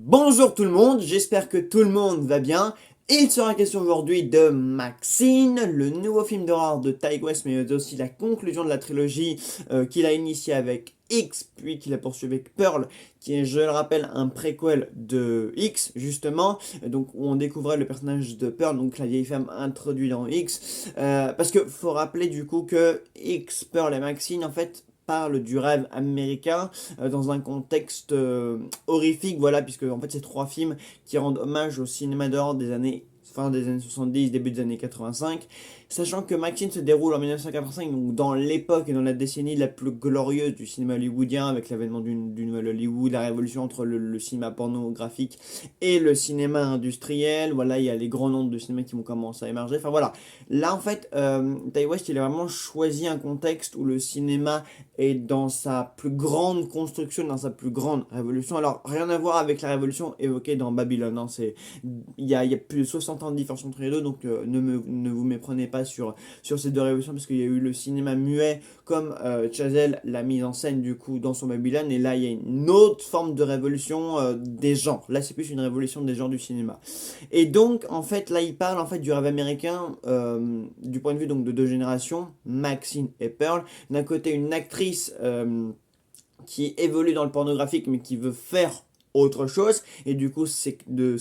Bonjour tout le monde, j'espère que tout le monde va bien. Il sera question aujourd'hui de Maxine, le nouveau film d'horreur de Ty West, mais aussi la conclusion de la trilogie qu'il a initiée avec X, puis qu'il a poursuivi avec Pearl, qui est, je le rappelle, un préquel de X, justement, donc où on découvrait le personnage de Pearl, donc la vieille femme introduite dans X, parce que faut rappeler du coup que X, Pearl et Maxine, en fait, parle du rêve américain dans un contexte horrifique, voilà, puisque en fait c'est trois films qui rendent hommage au cinéma d'horreur des années fin des années 70, début des années 85, sachant que Maxine se déroule en 1985, donc dans l'époque et dans la décennie la plus glorieuse du cinéma hollywoodien, avec l'avènement du nouvel Hollywood, la révolution entre le cinéma pornographique et le cinéma industriel, voilà, il y a les grands noms de cinéma qui vont commencer à émerger, enfin voilà. Là en fait, Ty West il a vraiment choisi un contexte où le cinéma est dans sa plus grande construction, dans sa plus grande révolution. Alors, rien à voir avec la révolution évoquée dans Babylone. Hein. Il y a plus de 60 ans de différence entre les deux, donc ne vous méprenez pas sur ces deux révolutions, parce qu'il y a eu le cinéma muet, comme Chazelle l'a mise en scène du coup dans son Babylone, et là il y a une autre forme de révolution des genres. Là, c'est plus une révolution des genres du cinéma. Et donc, en fait, là, il parle en fait du rêve américain du point de vue donc de deux générations, Maxine et Pearl. D'un côté, une actrice qui évolue dans le pornographique mais qui veut faire autre chose, et du coup c'est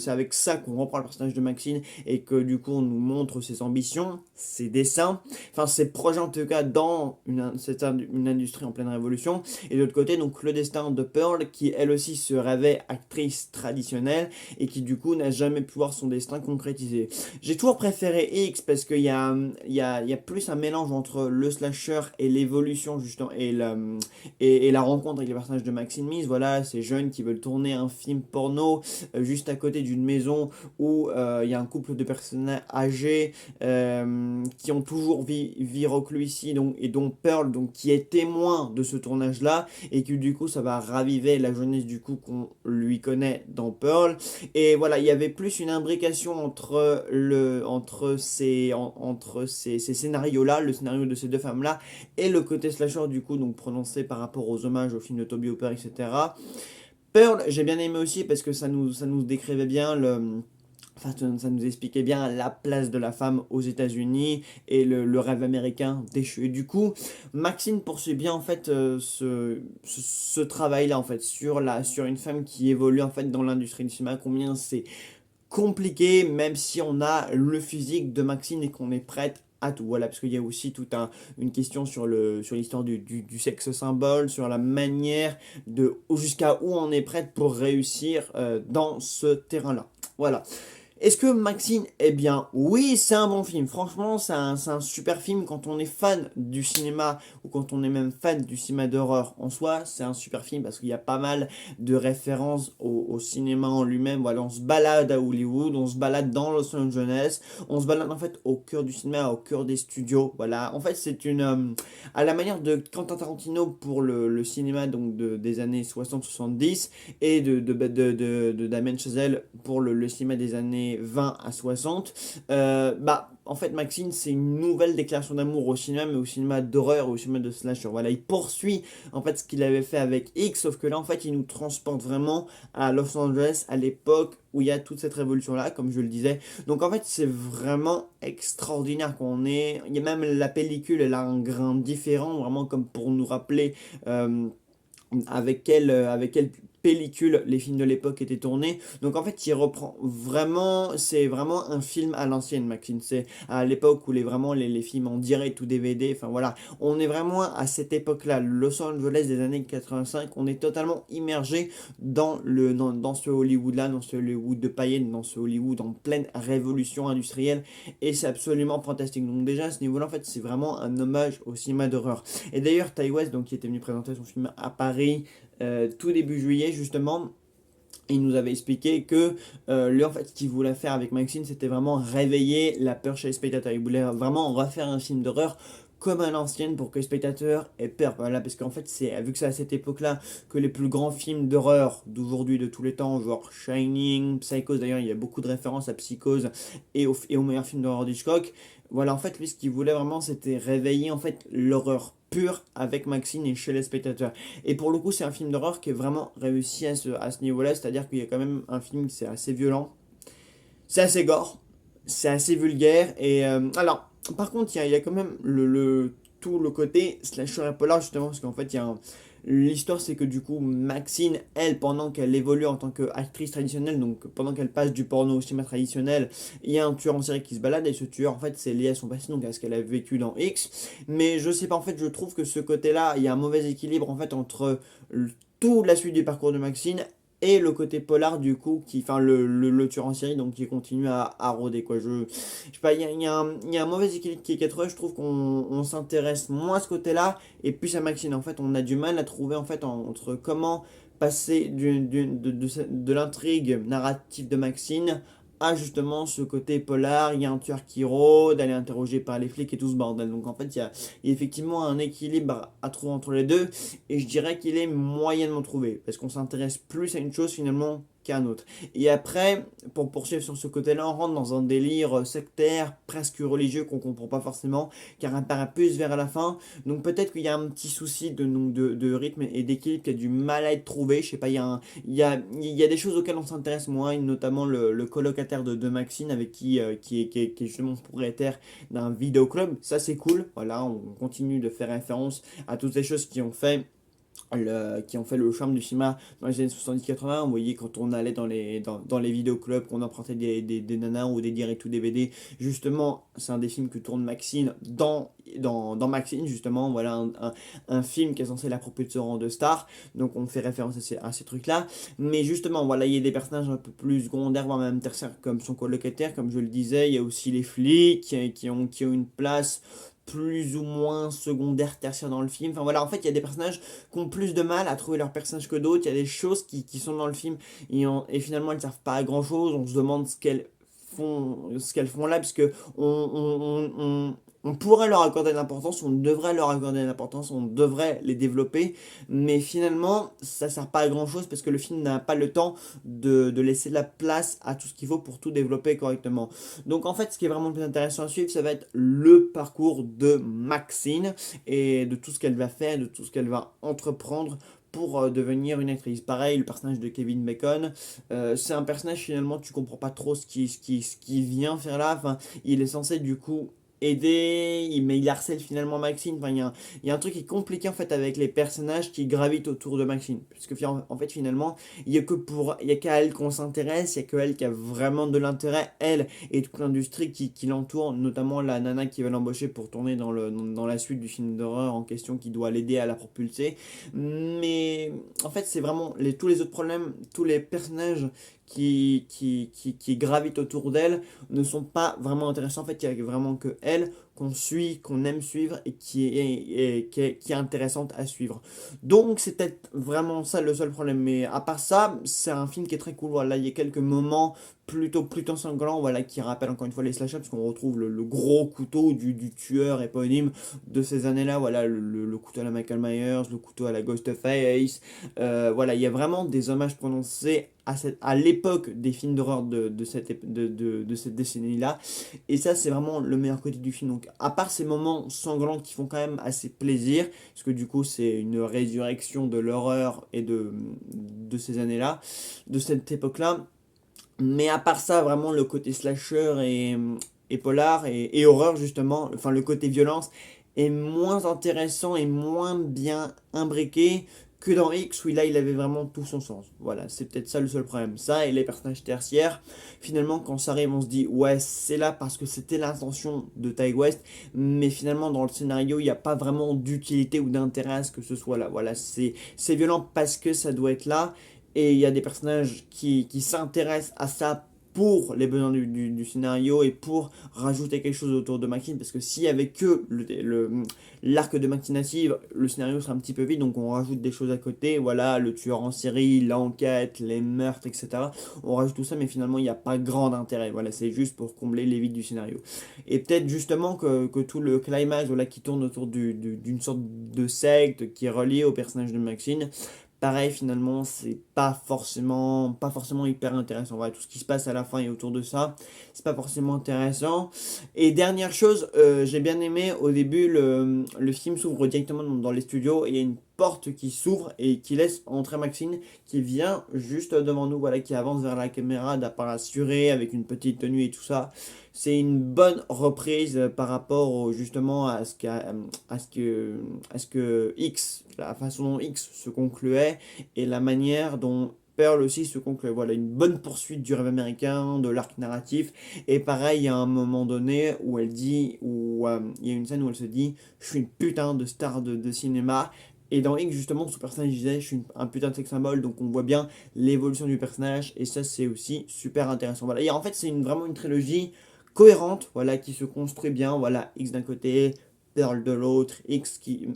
avec ça qu'on reprend le personnage de Maxine et que du coup on nous montre ses ambitions, ses dessins, enfin ses projets en tout cas dans une industrie en pleine révolution. Et de l'autre côté donc le destin de Pearl, qui elle aussi se rêvait actrice traditionnelle et qui du coup n'a jamais pu voir son destin concrétisé. J'ai toujours préféré X parce qu'il y a plus un mélange entre le slasher et l'évolution justement et la rencontre avec les personnages de Maxine Mise. Voilà, ces jeunes qui veulent tourner un film porno juste à côté d'une maison où il y a un couple de personnes âgées qui ont toujours vie reclus ici, donc, et dont Pearl donc, qui est témoin de ce tournage-là, et que du coup ça va raviver la jeunesse du coup qu'on lui connaît dans Pearl. Et voilà, il y avait plus une imbrication entre ces scénarios-là, le scénario de ces deux femmes-là, et le côté slasher du coup, donc prononcé par rapport aux hommages au film de Toby Hooper, etc. Pearl, j'ai bien aimé aussi parce que ça nous décrivait bien Enfin, ça nous expliquait bien la place de la femme aux États-Unis et le rêve américain déchu. Et du coup, Maxine poursuit bien en fait ce travail-là en fait sur une femme qui évolue en fait dans l'industrie du cinéma. Combien c'est compliqué, même si on a le physique de Maxine et qu'on est prête à tout. Voilà, parce qu'il y a aussi une question sur l'histoire du sexe symbole, sur la manière jusqu'à où on est prête pour réussir dans ce terrain-là. Voilà. Est-ce que Maxine est bien? Oui, c'est un bon film. Franchement, c'est un super film quand on est fan du cinéma ou quand on est même fan du cinéma d'horreur en soi. C'est un super film parce qu'il y a pas mal de références au cinéma en lui-même. Voilà, on se balade à Hollywood, on se balade dans Los Angeles, on se balade en fait au cœur du cinéma, au cœur des studios. Voilà, en fait, à la manière de Quentin Tarantino pour le cinéma donc des années 60-70 et de Damien Chazelle pour le cinéma des années 20 à 60. En fait, Maxine, c'est une nouvelle déclaration d'amour au cinéma, mais au cinéma d'horreur, au cinéma de slasher. Voilà, il poursuit en fait ce qu'il avait fait avec X, sauf que là, en fait, il nous transporte vraiment à Los Angeles, à l'époque où il y a toute cette révolution-là, comme je le disais. Donc, en fait, c'est vraiment extraordinaire qu'on est. Il y a même la pellicule, elle a un grain différent, vraiment comme pour nous rappeler. Avec quelle pellicule les films de l'époque étaient tournés. Donc en fait, il reprend vraiment, c'est vraiment un film à l'ancienne, Maxine. C'est à l'époque où vraiment les films en direct ou DVD, enfin voilà, on est vraiment à cette époque-là, Los Angeles des années 85, on est totalement immergé dans ce Hollywood-là, dans ce Hollywood de paillettes, dans ce Hollywood en pleine révolution industrielle, et c'est absolument fantastique. Donc déjà, à ce niveau-là, en fait, c'est vraiment un hommage au cinéma d'horreur. Et d'ailleurs, Ty West, donc, qui était venu présenter son film à Paris tout début juillet, justement, il nous avait expliqué que lui, en fait, ce qu'il voulait faire avec Maxine, c'était vraiment réveiller la peur chez les spectateurs. Il voulait vraiment refaire un film d'horreur comme à l'ancienne pour que les spectateurs aient peur. Voilà, parce qu'en fait, vu que c'est à cette époque-là que les plus grands films d'horreur d'aujourd'hui, de tous les temps, genre Shining, Psychose, d'ailleurs, il y a beaucoup de références à Psychose et au meilleur film d'horreur d'Hitchcock. Voilà, en fait, lui, ce qu'il voulait vraiment, c'était réveiller en fait l'horreur pure avec Maxine et chez les spectateurs. Et pour le coup, c'est un film d'horreur qui est vraiment réussi à ce niveau-là, c'est-à-dire qu'il y a quand même un film qui est assez violent, c'est assez gore, c'est assez vulgaire, et alors, par contre, il y a quand même tout le côté slasher et polar, justement, parce qu'en fait, l'histoire, c'est que du coup, Maxine, elle, pendant qu'elle évolue en tant qu'actrice traditionnelle, donc pendant qu'elle passe du porno au cinéma traditionnel, il y a un tueur en série qui se balade, et ce tueur, en fait, c'est lié à son passé, donc à ce qu'elle a vécu dans X. Mais je sais pas, en fait, je trouve que ce côté-là, il y a un mauvais équilibre, en fait, entre toute la suite du parcours de Maxine et le côté polar du coup enfin le tueur en série donc qui continue à rôder quoi. Je sais pas, il y a un mauvais équilibre qui est trouvé. Je trouve qu'on s'intéresse moins à ce côté là et plus à Maxine. En fait on a du mal à trouver en fait entre comment passer de l'intrigue narrative de Maxine à justement ce côté polar. Il y a un tueur qui rôde, elle est interrogée par les flics et tout ce bordel. Donc en fait il y a effectivement un équilibre à trouver entre les deux et je dirais qu'il est moyennement trouvé parce qu'on s'intéresse plus à une chose finalement qu'à un autre. Et après, pour poursuivre sur ce côté-là, on rentre dans un délire sectaire, presque religieux qu'on comprend pas forcément, car apparaît plus vers la fin. Donc peut-être qu'il y a un petit souci de rythme et d'équilibre qui a du mal à être trouvé. Je sais pas, il y a des choses auxquelles on s'intéresse moins, notamment le colocataire de Maxine avec qui est justement propriétaire d'un vidéoclub. Ça c'est cool. Voilà, on continue de faire référence à toutes ces choses qui ont fait le charme du cinéma dans les années 70-80. Vous voyez, quand on allait dans les vidéoclubs, qu'on empruntait des nanas ou des directs ou DVD, justement, c'est un des films que tourne Maxine dans Maxine, justement. Voilà, un film qui est censé la propulser au rang de star. Donc, on fait référence à ces trucs-là. Mais justement, voilà, il y a des personnages un peu plus secondaires, voire même tertiaires, comme son colocataire, comme je le disais. Il y a aussi les flics qui ont une place plus ou moins secondaire, tertiaire dans le film. Enfin voilà, en fait, il y a des personnages qui ont plus de mal à trouver leur personnage que d'autres. Il y a des choses qui sont dans le film et finalement elles ne servent pas à grand chose. On se demande ce qu'elles font là, puisque on pourrait leur accorder de l'importance, on devrait leur accorder de l'importance, on devrait les développer, mais finalement, ça sert pas à grand chose parce que le film n'a pas le temps de laisser de la place à tout ce qu'il faut pour tout développer correctement. Donc en fait, ce qui est vraiment le plus intéressant à suivre, ça va être le parcours de Maxine et de tout ce qu'elle va faire, de tout ce qu'elle va entreprendre pour devenir une actrice. Pareil, le personnage de Kevin Bacon, c'est un personnage finalement tu comprends pas trop ce qui vient faire là. Enfin, il est censé du coup aider, mais il harcèle finalement Maxine. Enfin, il y a un truc qui est compliqué en fait avec les personnages qui gravitent autour de Maxine. Parce que en fait finalement, il y a qu'à elle qu'on s'intéresse, il y a que elle qui a vraiment de l'intérêt, elle et toute l'industrie qui l'entoure, notamment la nana qui va l'embaucher pour tourner dans la suite du film d'horreur en question qui doit l'aider à la propulser. Mais en fait, c'est vraiment tous les autres problèmes, tous les personnages qui gravitent autour d'elle ne sont pas vraiment intéressants. En fait, il y a vraiment que elle qu'on suit, qu'on aime suivre et qui est intéressante à suivre. Donc, c'est peut-être vraiment ça le seul problème. Mais à part ça, c'est un film qui est très cool. Voilà, il y a quelques moments plutôt sanglants, voilà, qui rappellent encore une fois les slashers, parce qu'on retrouve le gros couteau du tueur éponyme de ces années-là. Voilà, le couteau à la Michael Myers, le couteau à la Ghostface. Voilà, il y a vraiment des hommages prononcés à l'époque des films d'horreur de cette décennie-là. Et ça, c'est vraiment le meilleur côté du film. Donc, à part ces moments sanglants qui font quand même assez plaisir, parce que du coup, c'est une résurrection de l'horreur et de ces années-là, de cette époque-là. Mais à part ça, vraiment, le côté slasher et polar et horreur, justement, enfin, le côté violence est moins intéressant et moins bien imbriqué que dans X, où là, il avait vraiment tout son sens. Voilà, c'est peut-être ça le seul problème. Ça et les personnages tertiaires, finalement, quand ça arrive, on se dit, ouais, c'est là parce que c'était l'intention de Ty West, mais finalement, dans le scénario, il n'y a pas vraiment d'utilité ou d'intérêt à ce que ce soit là. Voilà, c'est violent parce que ça doit être là, et il y a des personnages qui s'intéressent à ça pour les besoins du scénario et pour rajouter quelque chose autour de Maxine, parce que s'il y avait que l'arc de Maxine native, le scénario serait un petit peu vide, donc on rajoute des choses à côté, voilà, le tueur en série, l'enquête, les meurtres, etc. On rajoute tout ça, mais finalement il n'y a pas grand intérêt, voilà, c'est juste pour combler les vides du scénario. Et peut-être justement que tout le climax, voilà, qui tourne autour d'une sorte de secte qui est relié au personnage de Maxine, pareil, finalement, c'est pas forcément hyper intéressant. Voilà, tout ce qui se passe à la fin et autour de ça, c'est pas forcément intéressant. Et dernière chose, j'ai bien aimé au début, le film s'ouvre directement dans les studios et il y a une porte qui s'ouvre et qui laisse entrer Maxine qui vient juste devant nous, voilà, qui avance vers la caméra d'appart assuré avec une petite tenue et tout ça. C'est une bonne reprise par rapport justement à ce que X, la façon dont X se concluait et la manière dont Pearl aussi se concluait. Voilà, une bonne poursuite du rêve américain, de l'arc narratif. Et pareil, il y a un moment donné où elle dit, il y a une scène où elle se dit, je suis une putain de star de cinéma. Et dans X, justement, son personnage disait, je suis un putain de sex symbole, donc on voit bien l'évolution du personnage, et ça, c'est aussi super intéressant. Voilà, et en fait, c'est vraiment une trilogie cohérente, voilà, qui se construit bien, voilà, X d'un côté, Pearl de l'autre,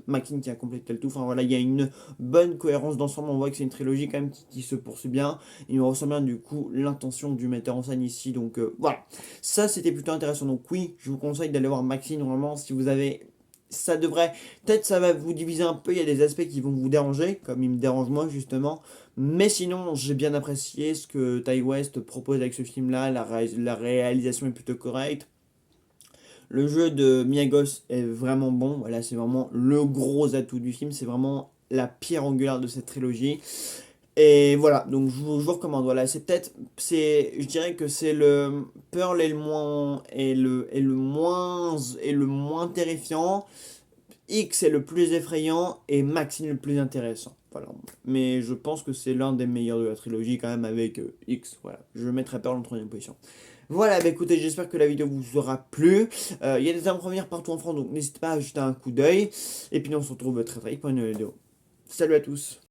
Maxine qui a complété le tout, enfin voilà, il y a une bonne cohérence d'ensemble, on voit que c'est une trilogie quand même qui se poursuit bien, et on ressent bien du coup l'intention du metteur en scène ici, donc voilà, ça c'était plutôt intéressant, donc oui, je vous conseille d'aller voir Maxine, vraiment, si vous avez ça devrait, peut-être ça va vous diviser un peu, il y a des aspects qui vont vous déranger, comme il me dérange moi justement, mais sinon j'ai bien apprécié ce que Ty West propose avec ce film-là, la réalisation est plutôt correcte, le jeu de Miyagos est vraiment bon, voilà c'est vraiment le gros atout du film, c'est vraiment la pierre angulaire de cette trilogie, et voilà, donc je vous recommande, voilà, je dirais que c'est le Pearl est le moins, est le moins terrifiant, X est le plus effrayant et Maxine le plus intéressant. Voilà. Mais je pense que c'est l'un des meilleurs de la trilogie quand même avec X. Voilà. Je mettrai Pearl en troisième position. Voilà, bah écoutez, j'espère que la vidéo vous aura plu. Il y a des avant-premières partout en France, donc n'hésitez pas à jeter un coup d'œil. Et puis nous on se retrouve très très vite pour une nouvelle vidéo. Salut à tous.